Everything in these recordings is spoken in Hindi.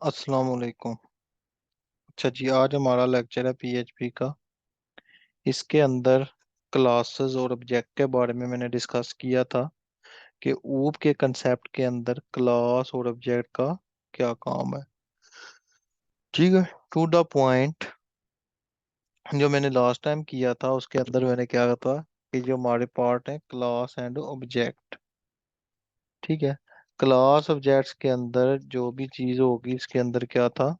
अस्सलाम वालेकुम। अच्छा जी, आज हमारा लेक्चर है पीएचपी का। इसके अंदर क्लासेस और ऑब्जेक्ट के बारे में मैंने डिस्कस किया था कि ऊप के कंसेप्ट के अंदर क्लास और ऑब्जेक्ट का क्या काम है। ठीक है, टू द पॉइंट। जो मैंने लास्ट टाइम किया था उसके अंदर मैंने क्या कहा था कि जो हमारे पार्ट है क्लास एंड ऑब्जेक्ट। ठीक है, क्लास ऑब्जेक्ट्स के अंदर जो भी चीज होगी इसके अंदर क्या था।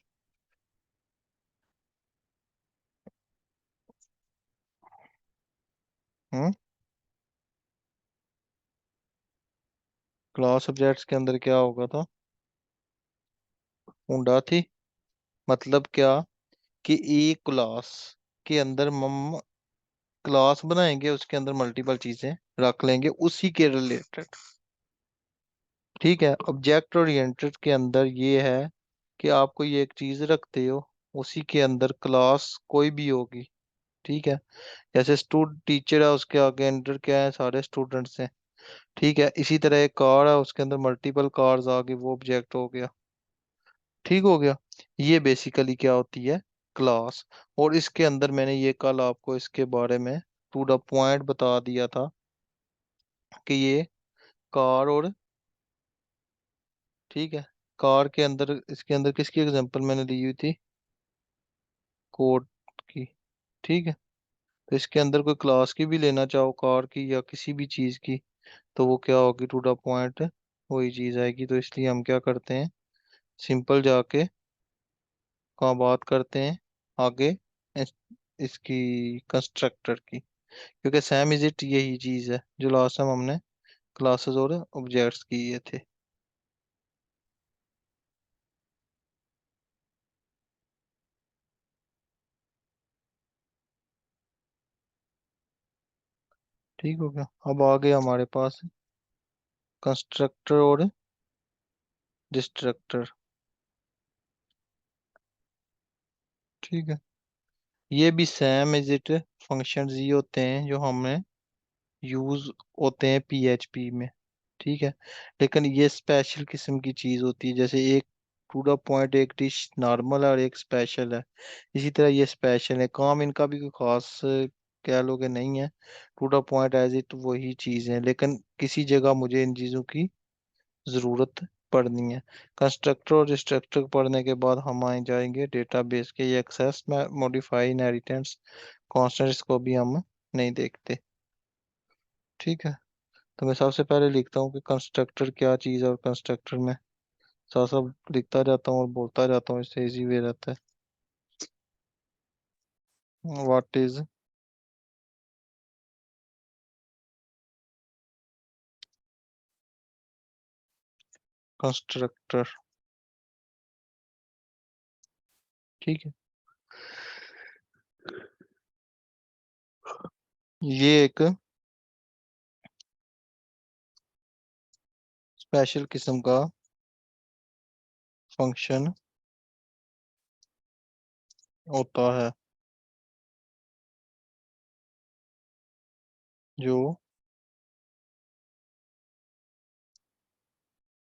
हम्म क्लास ऑब्जेक्ट्स के अंदर क्या होगा था। ऊंडा थी। मतलब क्या कि एक क्लास के अंदर हम क्लास बनाएंगे, उसके अंदर मल्टीपल चीजें रख लेंगे उसी के रिलेटेड। ठीक है, ऑब्जेक्ट ओरिएंटेड के अंदर ये है कि आप कोई एक चीज रखते हो, उसी के अंदर क्लास कोई भी होगी। ठीक है, जैसे स्टूडेंट टीचर है, उसके आगे अंदर क्या है, सारे स्टूडेंट्स हैं। ठीक है, इसी तरह एक कार है, उसके अंदर मल्टीपल कार्स आ गई, वो ऑब्जेक्ट हो गया। ठीक हो गया। ये बेसिकली क्या होती है, क्लास। और इसके अंदर मैंने ये कल आपको इसके बारे में टू द पॉइंट बता दिया था कि ये कार और ठीक है, कार के अंदर इसके अंदर किसकी एग्जांपल मैंने दी हुई थी, कोड की। ठीक है, तो इसके अंदर कोई क्लास की भी लेना चाहो, कार की या किसी भी चीज की, तो वो क्या होगी, टू द पॉइंट वही चीज आएगी। तो इसलिए हम क्या करते हैं, सिंपल जाके कहाँ बात करते हैं आगे, इस, इसकी कंस्ट्रक्टर की। क्योंकि सैम इज इट यही चीज है जो लास्ट टाइम हमने क्लासेस और ऑब्जेक्ट्स किए थे। ठीक हो गया। अब आ गया हमारे पास कंस्ट्रक्टर और डिस्ट्रक्टर। ठीक है, ये भी सैम इज इट फंक्शंस ही होते हैं जो हमें यूज होते हैं पीएचपी में। ठीक है, लेकिन ये स्पेशल किस्म की चीज होती है। जैसे एक टू द पॉइंट एक डिश नॉर्मल है और एक स्पेशल है, इसी तरह ये स्पेशल है। काम इनका भी कोई खास कह लोगे नहीं है, to the point as it वही चीज है, लेकिन किसी जगह मुझे इन चीजों की जरूरत पड़नी है। कंस्ट्रक्टर और डिस्ट्रक्टर पढ़ने के बाद हम आए जाएंगे डेटाबेस के, ये एक्सेस में मॉडिफाई इनहेरिटेंस कॉन्स्टेंट्स को भी हम नहीं देखते। ठीक है, तो मैं सबसे पहले लिखता हूँ कि कंस्ट्रक्टर क्या चीज़ है, और कंस्ट्रक्टर में साथ साथ लिखता जाता हूँ और बोलता जाता हूँ, इससे इजी वे रहता है। What is constructor. ठीक है, ये एक स्पेशल किस्म का फंक्शन होता है जो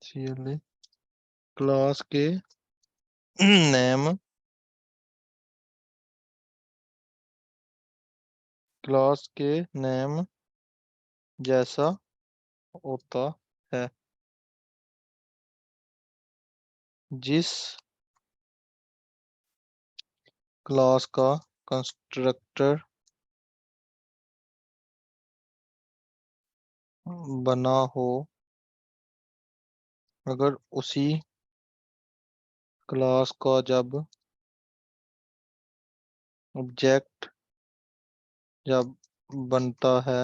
CLA क्लास के नेम, क्लास के नेम जैसा होता है। जिस क्लास का कंस्ट्रक्टर बना हो, अगर उसी क्लास का जब ऑब्जेक्ट जब बनता है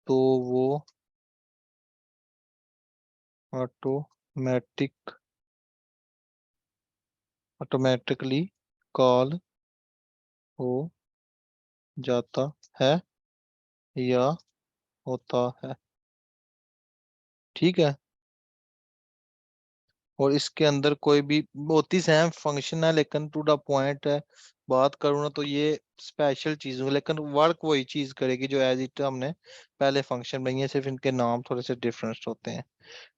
तो वो ऑटोमेटिक ऑटोमेटिकली कॉल हो जाता है या होता है। ठीक है, और इसके अंदर कोई भी बहुत ही सेम फंक्शन है, लेकिन टू द पॉइंट है। बात करूँ ना तो ये स्पेशल चीज है, लेकिन वर्क वही चीज करेगी जो एज इट हमने पहले फंक्शन में, ये सिर्फ इनके नाम थोड़े से डिफरेंस होते हैं।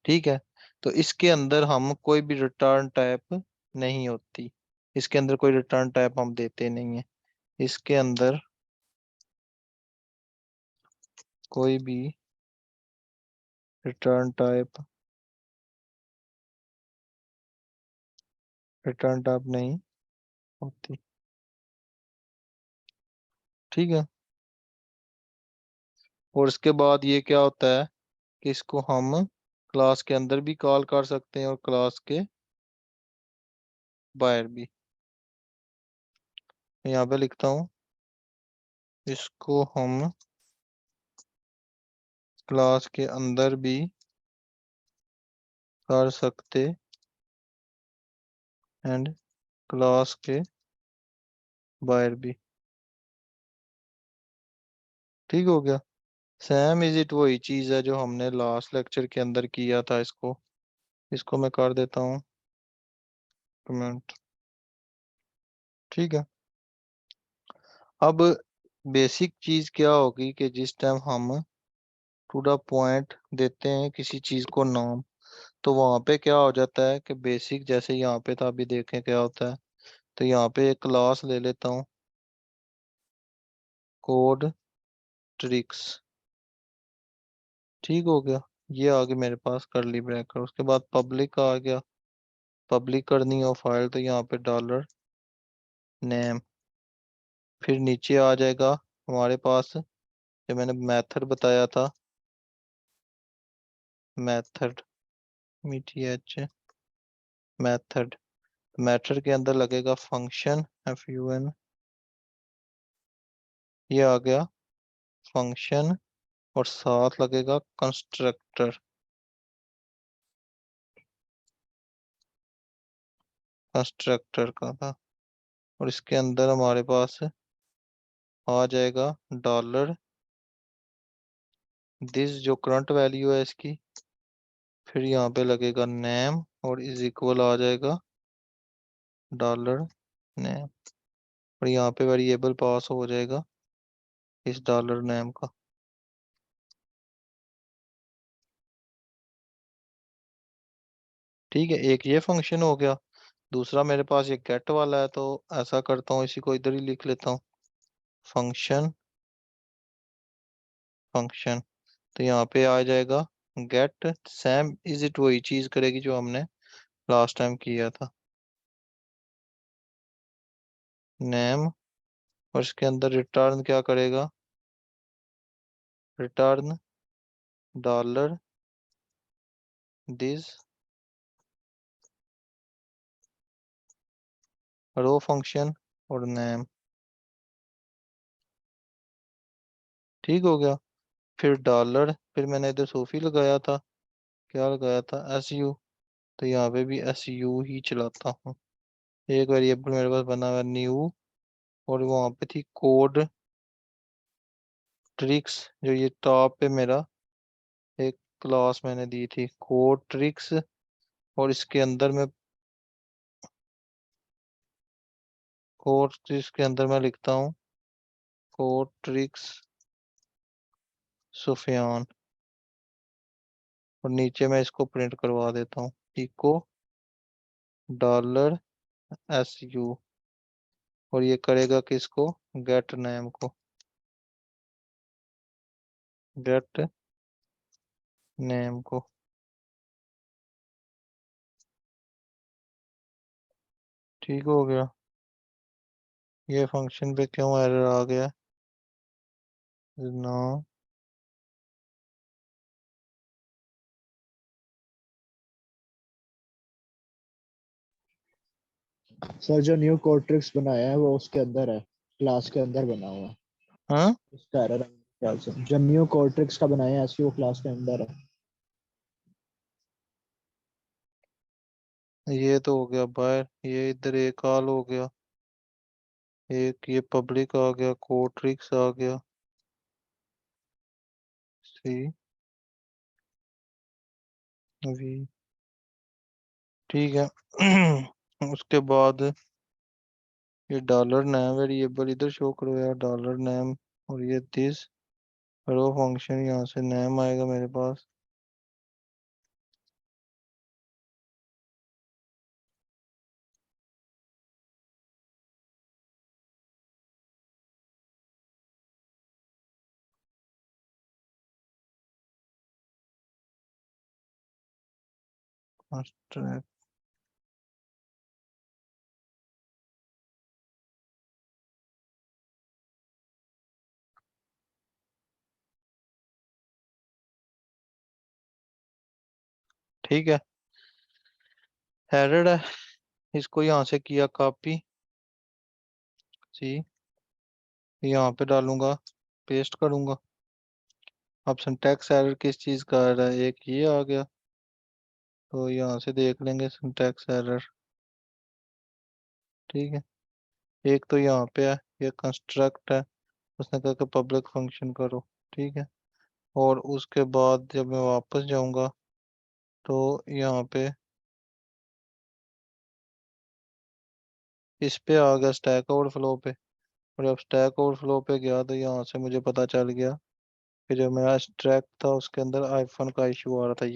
ठीक है, तो इसके अंदर हम कोई भी रिटर्न टाइप नहीं होती, इसके अंदर कोई रिटर्न टाइप हम देते नहीं है। इसके अंदर कोई भी रिटर्न टाइप नहीं होती। ठीक है। और इसके बाद ये क्या होता है कि इसको हम क्लास के अंदर भी कॉल कर सकते हैं और क्लास के बाहर भी। यहाँ पे लिखता हूँ, इसको हम क्लास के अंदर भी कर सकते एंड क्लास के बाहर भी। ठीक हो गया। सेम इज इट वही चीज है जो हमने लास्ट लेक्चर के अंदर किया था। इसको इसको मैं कर देता हूँ कमेंट। ठीक है। अब बेसिक चीज क्या होगी कि जिस टाइम हम टू द पॉइंट देते हैं किसी चीज को नाम, तो वहां पे क्या हो जाता है कि बेसिक जैसे यहाँ पे था, अभी देखें क्या होता है। तो यहाँ पे एक क्लास ले लेता हूँ, कोड ट्रिक्स। ठीक हो गया। ये आ गया मेरे पास करली ब्रैकेट, उसके बाद पब्लिक आ गया। पब्लिक करनी हो फाइल तो यहाँ पे डॉलर नेम। फिर नीचे आ जाएगा हमारे पास जो मैंने मेथड बताया था, मेथड मीठी एच मेथड। मेथड के अंदर लगेगा फंक्शन FUN। ये आ गया फंक्शन, और साथ लगेगा कंस्ट्रक्टर, कंस्ट्रक्टर का था। और इसके अंदर हमारे पास आ जाएगा डॉलर दिस जो करंट वैल्यू है इसकी। फिर यहाँ पे लगेगा नेम और इज इक्वल आ जाएगा डॉलर नेम। और यहाँ पे वेरिएबल पास हो जाएगा इस डॉलर नेम का। ठीक है, एक ये फंक्शन हो गया। दूसरा मेरे पास ये गेट वाला है, तो ऐसा करता हूँ इसी को इधर ही लिख लेता हूँ, फंक्शन फंक्शन। तो यहाँ पे आ जाएगा गेट सेम इज इट वही चीज करेगी जो हमने लास्ट टाइम किया था, नेम। और इसके अंदर रिटर्न क्या करेगा, return dollar this row function और नेम। ठीक हो गया। फिर डॉलर, फिर मैंने इधर सोफी लगाया था, क्या लगाया था SU। तो यहाँ पे भी SU ही चलाता हूँ। एक वेरिएबल मेरे पास बना हुआ न्यू, और वहाँ पे थी कोड ट्रिक्स, जो ये टॉप पे मेरा एक क्लास मैंने दी थी कोड ट्रिक्स। और इसके अंदर मैं कोड ट्रिक्स के अंदर मैं लिखता हूँ कोड ट्रिक्स सुफियान। और नीचे मैं इसको प्रिंट करवा देता हूँ, इको डॉलर SU। और ये करेगा किसको, गेट नेम को, गेट नेम को। ठीक हो गया। ये फंक्शन पे क्यों एरर आ गया, नो। सर जो न्यू कोट्रिक्स बनाया है वो उसके अंदर है, क्लास के अंदर बना हुआ है। हाँ, उसका एरर है मेरे ख्याल से, जो न्यू कोट्रिक्स का बनाया है ऐसी वो क्लास के अंदर है। ये तो हो गया बाहर, ये इधर एक कॉल हो गया, एक ये पब्लिक आ गया, कोट्रिक्स आ गया, सी वी। ठीक है। उसके बाद ये डॉलर नेम वेरिएबल इधर शो करो यार, डॉलर नेम। और ये दिस रो फंक्शन, यहाँ से नेम आएगा मेरे पास। abstract, ठीक है। हेडेड है, इसको यहाँ से किया कॉपी, सी, यहाँ पे डालूंगा, पेस्ट करूंगा। अब सिंटैक्स एरर किस चीज का आ रहा है, एक ये आ गया, तो यहाँ से देख लेंगे सिंटैक्स एरर। ठीक है, एक तो यहाँ पे है, ये कंस्ट्रक्ट है, उसने कहा कि पब्लिक फंक्शन करो। ठीक है, और उसके बाद जब मैं वापस जाऊंगा तो यहाँ पे इस पे आ गया स्टैक ओवरफ्लो पे। और जब स्टैक ओवरफ्लो पे गया तो यहाँ से मुझे पता चल गया कि जो मेरा स्टैक था उसके अंदर आईफन का इशू आ रहा था।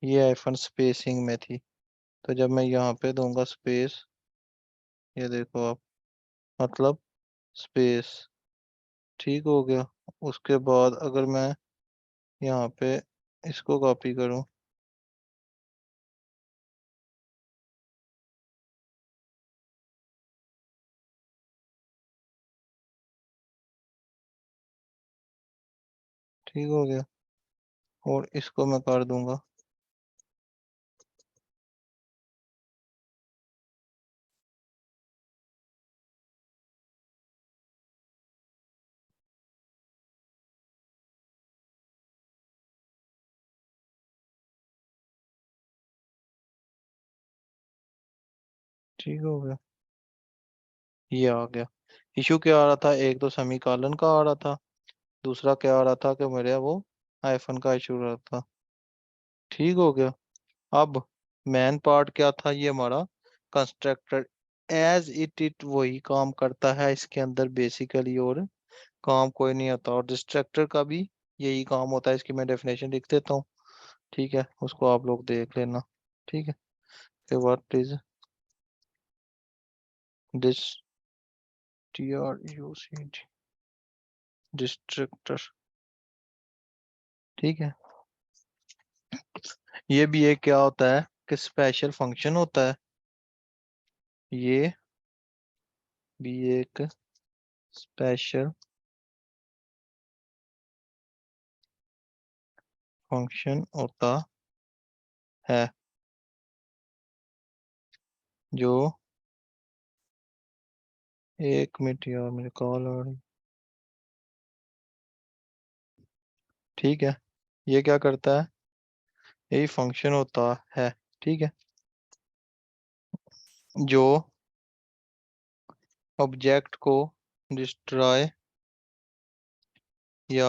ये आईफन स्पेसिंग में थी। तो जब मैं यहाँ पे दूंगा स्पेस, ये देखो आप, मतलब स्पेस, ठीक हो गया। उसके बाद अगर मैं यहाँ पे इसको कॉपी करूँ, ठीक हो गया, और इसको मैं कर दूंगा, ठीक हो गया, ये आ गया। इशू क्या आ रहा था, एक तो सेमी कॉलन का आ रहा था, दूसरा क्या आ रहा था कि मेरे वो आईफन का इशू रहा था। ठीक हो गया। अब मेन पार्ट क्या था, ये हमारा कंस्ट्रक्टर एज इट वही काम करता है इसके अंदर बेसिकली, और काम कोई नहीं आता। और डिस्ट्रक्टर का भी यही काम होता है, इसकी मैं डेफिनेशन लिख देता हूँ। ठीक है, उसको आप लोग देख लेना। ठीक है, के what is this, T R U C D, destructor. ठीक है, ये भी एक क्या होता है कि स्पेशल फंक्शन होता है, ये भी एक स्पेशल फंक्शन होता है, जो, एक मिनट यार मेरे कॉल आ रही। ठीक है, ये क्या करता है, यही फंक्शन होता है। ठीक है, जो ऑब्जेक्ट को डिस्ट्रॉय या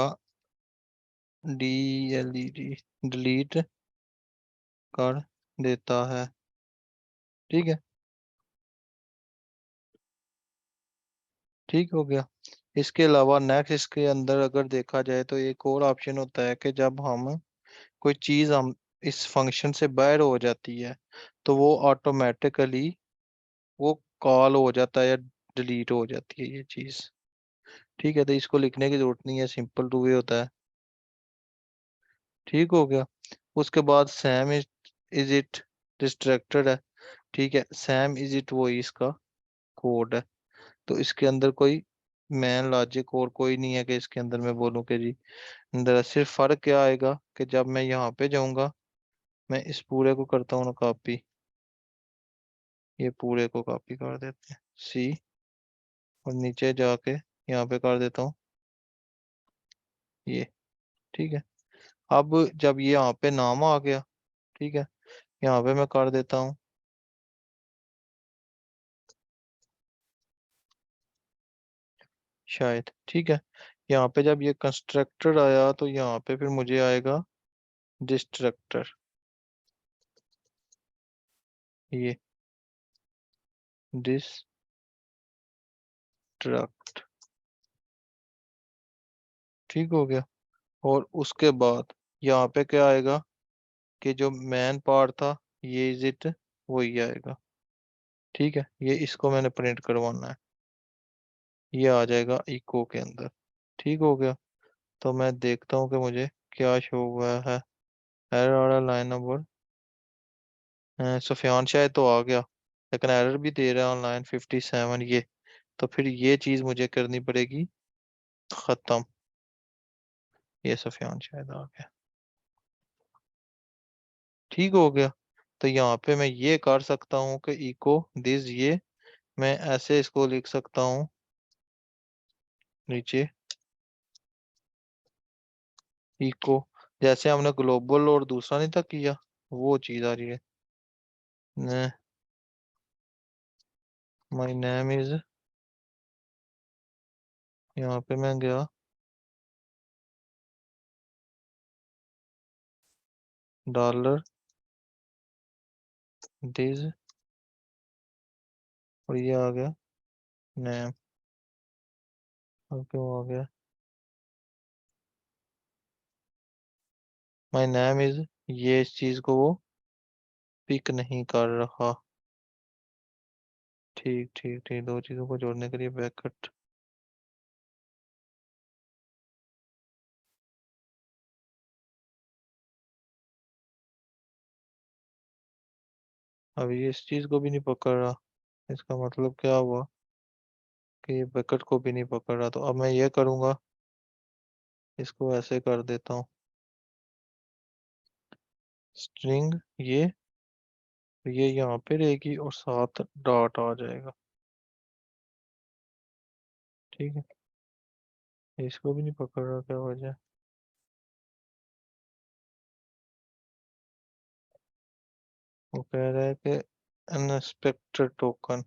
डिलीट कर देता है। ठीक है, ठीक हो गया। इसके अलावा नेक्स्ट इसके अंदर अगर देखा जाए तो एक और ऑप्शन होता है कि जब हम कोई चीज हम इस फंक्शन से बाहर हो जाती है तो वो ऑटोमेटिकली वो कॉल हो जाता है या डिलीट हो जाती है ये चीज। ठीक है, तो इसको लिखने की जरूरत नहीं है, सिंपल टू वे होता है। ठीक हो गया। उसके बाद सैम इज इट डिस्ट्रैक्टेड है। ठीक है, सैम इज इट वो इसका कोड है। तो इसके अंदर कोई मैन लॉजिक और कोई नहीं है कि इसके अंदर मैं बोलूँ कि जी अंदर सिर्फ फर्क क्या आएगा कि जब मैं यहाँ पे जाऊंगा, मैं इस पूरे को करता हूँ ना कॉपी, ये पूरे को कॉपी कर देते हैं सी, और नीचे जाके यहाँ पे कर देता हूँ ये। ठीक है, अब जब ये यहाँ पे नाम आ गया, ठीक है, यहाँ पे मैं कर देता हूँ शायद। ठीक है, यहाँ पे जब ये कंस्ट्रक्टर आया तो यहाँ पे फिर मुझे आएगा डिस्ट्रक्टर, ये डिस्ट्रक्ट। ठीक हो गया, और उसके बाद यहाँ पे क्या आएगा कि जो मैन पार्ट था, ये इज इट वही आएगा। ठीक है, ये इसको मैंने प्रिंट करवाना है, ये आ जाएगा इको के अंदर। ठीक हो गया, तो मैं देखता हूँ कि मुझे क्या शो हुआ है। एरर आ रहा लाइन नंबर सुफियान शायद तो आ गया, लेकिन एरर भी दे रहा है ऑनलाइन 57 ये। तो फिर ये चीज मुझे करनी पड़ेगी खत्म। ये सुफियान शायद आ गया, ठीक हो गया। तो यहाँ पे मैं ये कर सकता हूँ कि इको दिस, ये मैं ऐसे इसको लिख सकता हूँ नीचे, इको, जैसे हमने ग्लोबल और दूसरा नहीं था किया, वो चीज आ रही है। माय नेम इज, यहाँ पे मैं गया डॉलर दिस, और ये आ गया नेम। अब क्यों आ गया माय नेम इज, ये इस चीज को वो पिक नहीं कर रहा। ठीक ठीक ठीक, दो चीजों को जोड़ने के लिए ब्रैकेट। अब ये इस चीज को भी नहीं पकड़ रहा, इसका मतलब क्या हुआ कि ये ब्रैकेट को भी नहीं पकड़ रहा। तो अब मैं ये करूंगा, इसको ऐसे कर देता हूँ, स्ट्रिंग ये यहाँ पे रहेगी और साथ डॉट आ जाएगा। ठीक है, इसको भी नहीं पकड़ रहा, क्या वजह है? वो कह रहा है कि अनएक्सपेक्टेड टोकन।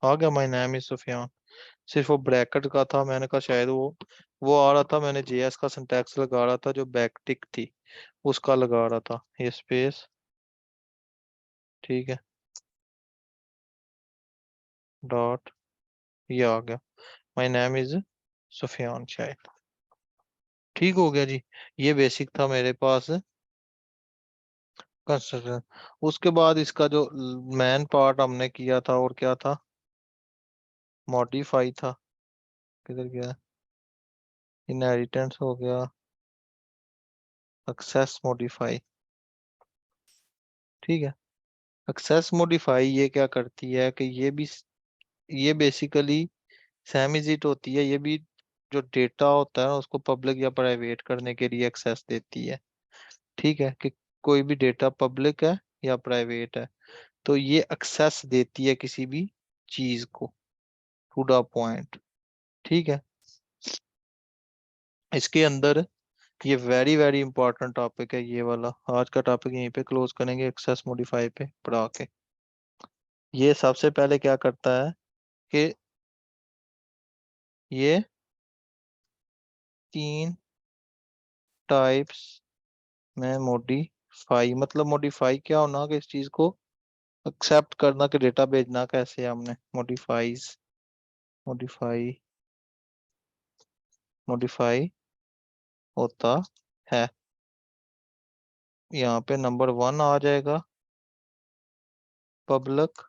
आ गया माय नेम इज सुफियान। सिर्फ वो ब्रैकेट का था, मैंने कहा शायद वो आ रहा था, मैंने जेएस का सिंटैक्स लगा रहा था जो बैकटिक थी उसका लगा रहा था, ये स्पेस। ठीक है, डॉट, ये आ गया माय नेम इज सुफियान शायद। ठीक हो गया जी। ये बेसिक था मेरे पास कंस्ट्रक्शन। उसके बाद इसका जो मैन पार्ट हमने किया था और क्या था, मॉडिफाई था, किधर गया, इनहेरिटेंस हो गया, एक्सेस मॉडिफाई। ठीक है, एक्सेस मॉडिफाई ये क्या करती है कि ये बेसिकली सेम इज इट होती है, ये भी जो डेटा होता है ना उसको पब्लिक या प्राइवेट करने के लिए एक्सेस देती है। ठीक है, कि कोई भी डेटा पब्लिक है या प्राइवेट है, तो ये एक्सेस देती है किसी भी चीज को, टू द पॉइंट। ठीक है, इसके अंदर ये वेरी वेरी इंपॉर्टेंट टॉपिक है ये वाला। आज का टॉपिक यहीं पे क्लोज करेंगे, एक्सेस मॉडिफाई पे पढ़ा के। ये सबसे पहले क्या करता है कि ये तीन टाइप्स में मॉडिफाई, मतलब मॉडिफाई क्या होना कि इस चीज को एक्सेप्ट करना कि डेटा भेजना कैसे है हमने, मॉडिफाइज, मॉडिफाई, मॉडिफाई होता है। यहाँ पे नंबर 1 आ जाएगा, पब्लिक।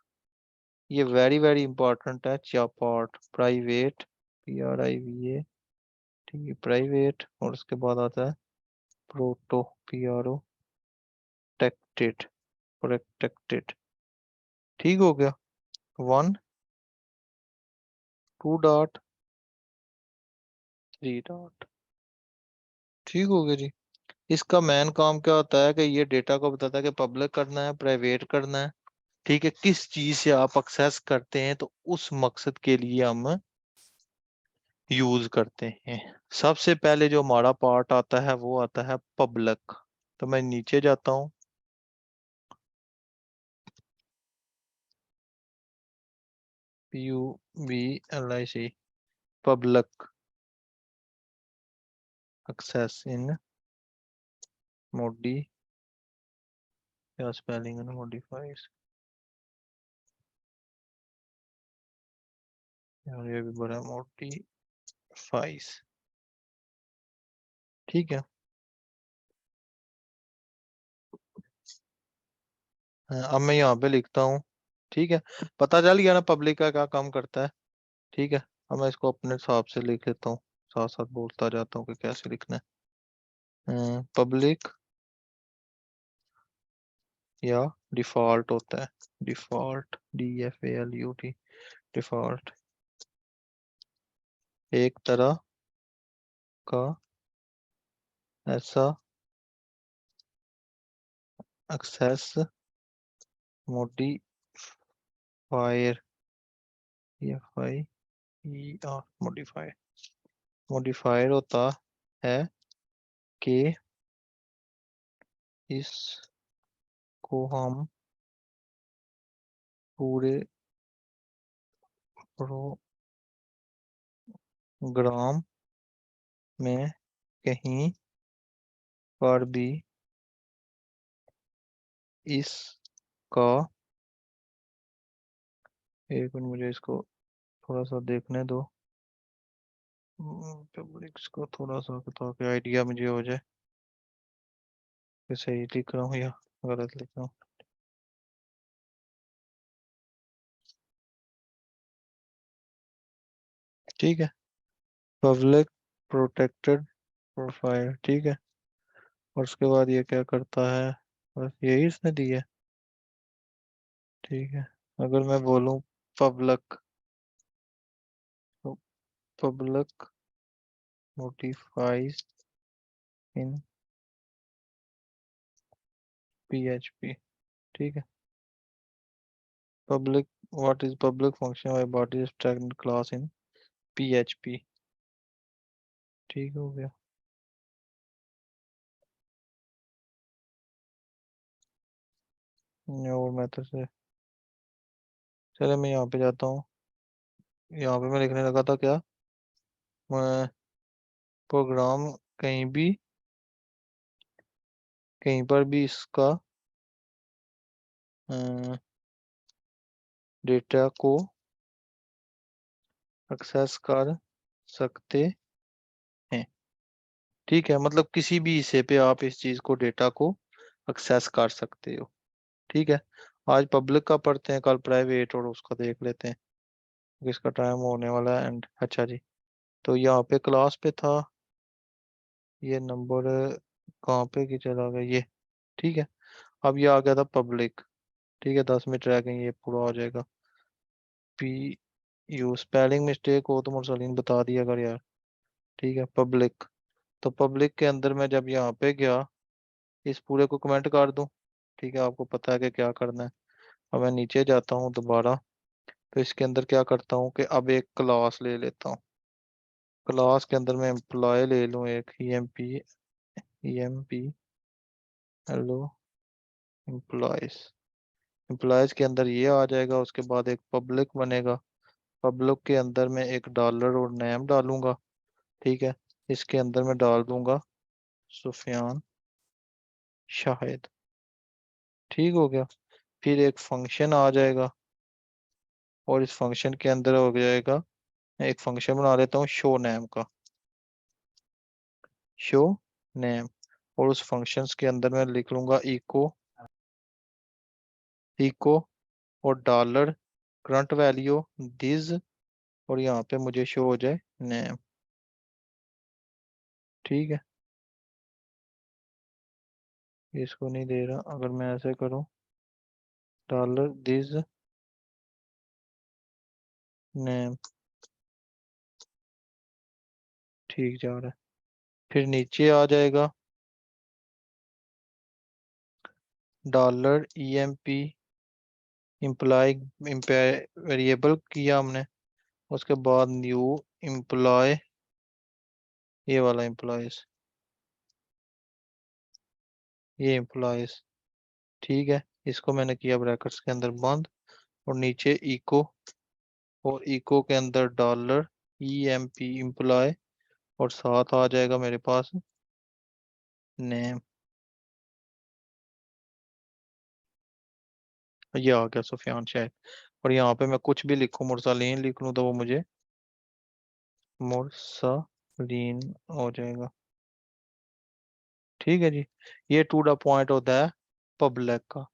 ये वेरी वेरी इंपॉर्टेंट है, पार्ट प्राइवेट, PRIVA। ठीक है, प्राइवेट, और उसके बाद आता है प्रोटो, प्रोटेक्टेड, प्रोटेक्टेड। ठीक हो गया, 1, 2 डॉट, 3 डॉट। ठीक हो गया जी। इसका मेन काम क्या होता है कि ये डेटा को बताता है कि पब्लिक करना है, प्राइवेट करना है। ठीक है, किस चीज से आप एक्सेस करते हैं तो उस मकसद के लिए हम यूज करते हैं। सबसे पहले जो हमारा पार्ट आता है वो आता है पब्लिक। तो मैं नीचे जाता हूँ, PUBLIC, पब्लिक एक्सेस इन मोडी, क्या स्पेलिंग है ना, मॉडिफाइज, और ये भी बड़ा मॉडिफाइज। ठीक है, अब मैं यहाँ पे लिखता हूँ। ठीक है, पता चल गया ना पब्लिक का क्या काम करता है। ठीक है, अब मैं इसको अपने हिसाब से लिख लेता हूँ, साथ साथ बोलता जाता हूँ कि कैसे लिखना है। पब्लिक या डिफॉल्ट होता है, डिफॉल्ट, DFALUT, डिफॉल्ट, एक तरह का ऐसा एक्सेस मॉडिफायर, मॉडिफायर, मॉडिफायर होता है कि इसको हम पूरे प्रोग्राम में कहीं पर भी इसका, एक मिनट मुझे इसको थोड़ा सा देखने दो, पब्लिक्स को थोड़ा सा ताकि आइडिया मुझे हो जाए कि सही लिख रहा हूँ या गलत लिख रहा हूँ। ठीक है, पब्लिक प्रोटेक्टेड प्रोफाइल, ठीक है। और उसके बाद ये क्या करता है, बस यही इसने दी है। ठीक है, अगर मैं बोलूँ पब्लिक, तो पब्लिक नोटिफाइज इन PHP, ठीक है। Public, what is public function by body static class in PHP, ठीक हो गया। और मेथड से, चलो मैं यहाँ पे जाता हूँ। यहाँ पे मैं लिखने लगा था क्या, मैं प्रोग्राम कहीं पर भी इसका डेटा को एक्सेस कर सकते हैं। ठीक है, मतलब किसी भी हिस्से पे आप इस चीज को, डेटा को एक्सेस कर सकते हो। ठीक है, आज पब्लिक का पढ़ते हैं, कल प्राइवेट और उसका देख लेते हैं क्योंकि इसका टाइम होने वाला है एंड। अच्छा जी, तो यहाँ पे क्लास पे था, ये नंबर कहाँ पे की चला गया ये। ठीक है, अब ये आ गया था पब्लिक। ठीक है, 10 मिनट रह गए, ये पूरा हो जाएगा। PU स्पेलिंग मिस्टेक हो तो मुरसलीन बता दिया अगर यार। ठीक है, पब्लिक, तो पब्लिक के अंदर मैं जब यहाँ पे गया, इस पूरे को कमेंट कर दूं। ठीक है, आपको पता है कि क्या करना है। अब मैं नीचे जाता हूँ दोबारा, तो इसके अंदर क्या करता हूँ कि अब एक क्लास ले लेता हूँ। क्लास के अंदर मैं एम्प्लॉय ले लूँ एक, EMP हेलो एम्प्लॉयज। एम्प्लॉयज के अंदर ये आ जाएगा, उसके बाद एक पब्लिक बनेगा। पब्लिक के अंदर मैं एक डॉलर और नेम डालूंगा। ठीक है, इसके अंदर मैं डाल दूंगा सुफियान शाहिद। ठीक हो गया, फिर एक फंक्शन आ जाएगा और इस फंक्शन के अंदर हो जाएगा, एक फंक्शन बना लेता हूँ शो नेम का, शो नेम। और उस फंक्शंस के अंदर मैं लिख लूंगा इको, इको और डॉलर करंट वैल्यू दिस, और यहाँ पे मुझे शो हो जाए नेम। ठीक है, इसको नहीं दे रहा, अगर मैं ऐसे करूँ डॉलर दिस नेम, ठीक जा रहा है। फिर नीचे आ जाएगा $EMP इम्प्लॉय, वेरिएबल किया हमने। उसके बाद न्यू एम्प्लॉय, ये वाला एम्प्लॉयज, ये एम्प्लॉयज। ठीक है, इसको मैंने किया ब्रैकेट्स के अंदर बंद, और नीचे इको, और इको के अंदर $EMP एम्प्लॉय, और साथ आ जाएगा मेरे पास नेम। ये आ गया सुफियान शाहिद। और यहाँ पे मैं कुछ भी लिखूं, मुरसलीन लिख लूं तो वो मुझे मुरसलीन हो जाएगा। ठीक है जी, ये टू द पॉइंट होता है पब्लिक का।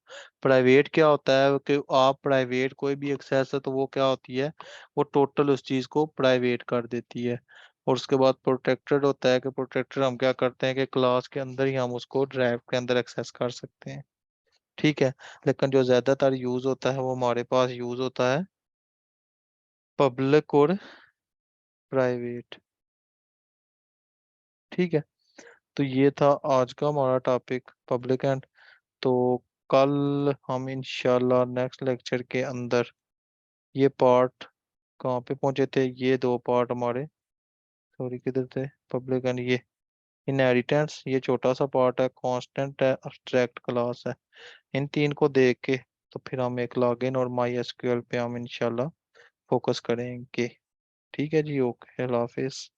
प्राइवेट क्या होता है कि आप प्राइवेट कोई भी एक्सेस है तो वो क्या होती है, वो टोटल उस चीज को प्राइवेट कर देती है। और उसके बाद प्रोटेक्टेड होता है कि प्रोटेक्टेड हम क्या करते हैं कि क्लास के अंदर ही हम उसको ड्राइव के अंदर एक्सेस कर सकते हैं। ठीक है। लेकिन जो ज्यादातर यूज होता है वो हमारे पास यूज होता है पब्लिक और प्राइवेट। ठीक है। तो ये था आज का हमारा टॉपिक, पब्लिक एंड। तो कल हम इंशाल्लाह नेक्स्ट लेक्चर के अंदर ये पार्ट, कहाँ पे पहुंचे थे, ये दो पार्ट हमारे, सॉरी किधर थे, पब्लिक एंड ये इनहेरिटेंस, ये छोटा सा पार्ट है, कांस्टेंट है, अब्स्ट्रैक्ट क्लास है। इन तीन को देख के तो फिर हम एक लॉगिन और माई एसक्यूएल पे हम इंशाल्लाह फोकस करेंगे। ठीक है जी, ओके, अल्लाह हाफिज।